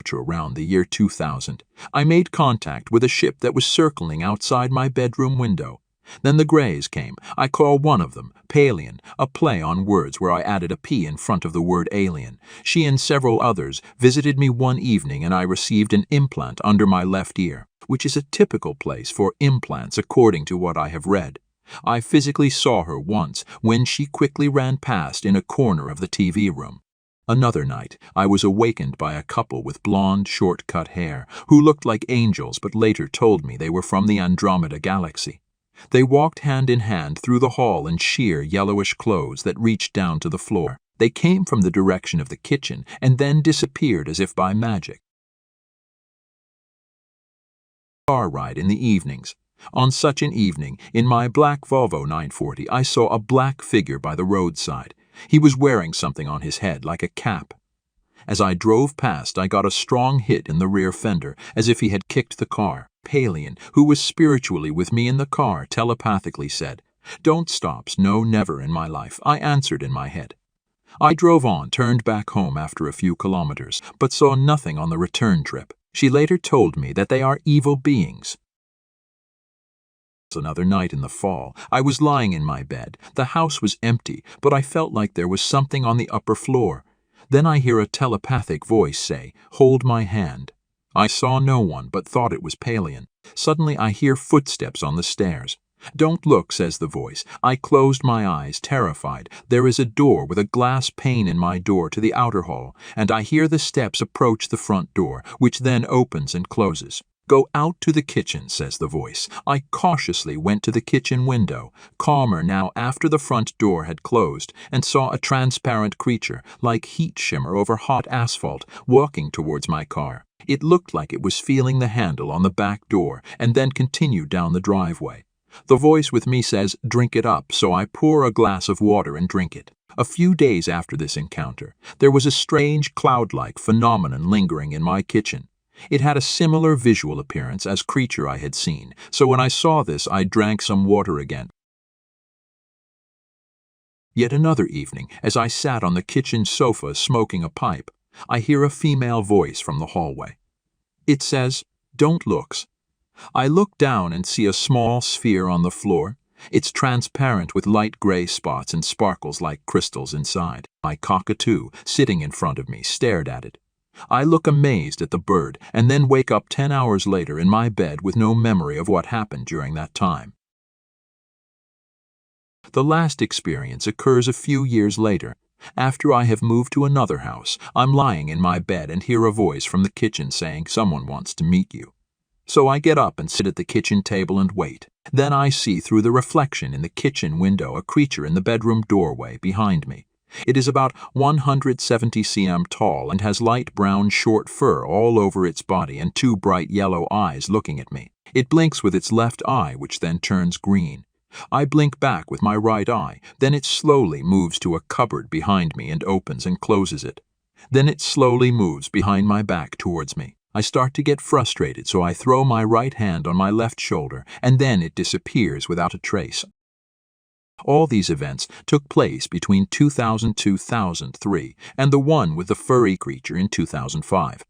Cleopatra around the year 2000, I made contact with a ship that was circling outside my bedroom window. Then the Greys came. I call one of them Palian, a play on words where I added a P in front of the word alien. She and several others visited me one evening and I received an implant under my left ear, which is a typical place for implants according to what I have read. I physically saw her once when she quickly ran past in a corner of the TV room. Another night, I was awakened by a couple with blonde, short-cut hair who looked like angels but later told me they were from the Andromeda galaxy. They walked hand in hand through the hall in sheer yellowish clothes that reached down to the floor. They came from the direction of the kitchen and then disappeared as if by magic. Car ride in the evenings. On such an evening, in my black Volvo 940, I saw a black figure by the roadside. He was wearing something on his head like a cap. As I drove past, I got a strong hit in the rear fender, as if he had kicked the car. Palian, who was spiritually with me in the car, telepathically said, "Don't stop, no, never in my life." I answered in my head. I drove on, turned back home after a few kilometers, but saw nothing on the return trip. She later told me that they are evil beings. Another night in the fall, I was lying in my bed. The house was empty, but I felt like there was something on the upper floor. Then I hear a telepathic voice say, "Hold my hand." I saw no one, but thought it was Palian. Suddenly I hear footsteps on the stairs. "Don't look," says the voice. I closed my eyes, terrified. There is a door with a glass pane in my door to the outer hall, and I hear the steps approach the front door, which then opens and closes. "Go out to the kitchen," says the voice. I cautiously went to the kitchen window, calmer now after the front door had closed, and saw a transparent creature, like heat shimmer over hot asphalt, walking towards my car. It looked like it was feeling the handle on the back door, and then continued down the driveway. The voice with me says, "Drink it up," so I pour a glass of water and drink it. A few days after this encounter, there was a strange cloud-like phenomenon lingering in my kitchen. It had a similar visual appearance as creature I had seen, so when I saw this I drank some water again. Yet another evening, as I sat on the kitchen sofa smoking a pipe, I hear a female voice from the hallway. It says, "Don't look." I look down and see a small sphere on the floor. It's transparent with light gray spots and sparkles like crystals inside. My cockatoo, sitting in front of me, stared at it. I look amazed at the bird and then wake up 10 hours later in my bed with no memory of what happened during that time. The last experience occurs a few years later. After I have moved to another house, I'm lying in my bed and hear a voice from the kitchen saying, "Someone wants to meet you." So I get up and sit at the kitchen table and wait. Then I see through the reflection in the kitchen window a creature in the bedroom doorway behind me. It is about 170 cm tall and has light brown short fur all over its body and two bright yellow eyes looking at me. It blinks with its left eye, which then turns green. I blink back with my right eye, then it slowly moves to a cupboard behind me and opens and closes it. Then it slowly moves behind my back towards me. I start to get frustrated, so I throw my right hand on my left shoulder, and then it disappears without a trace. All these events took place between 2000 and 2003, and the one with the furry creature in 2005.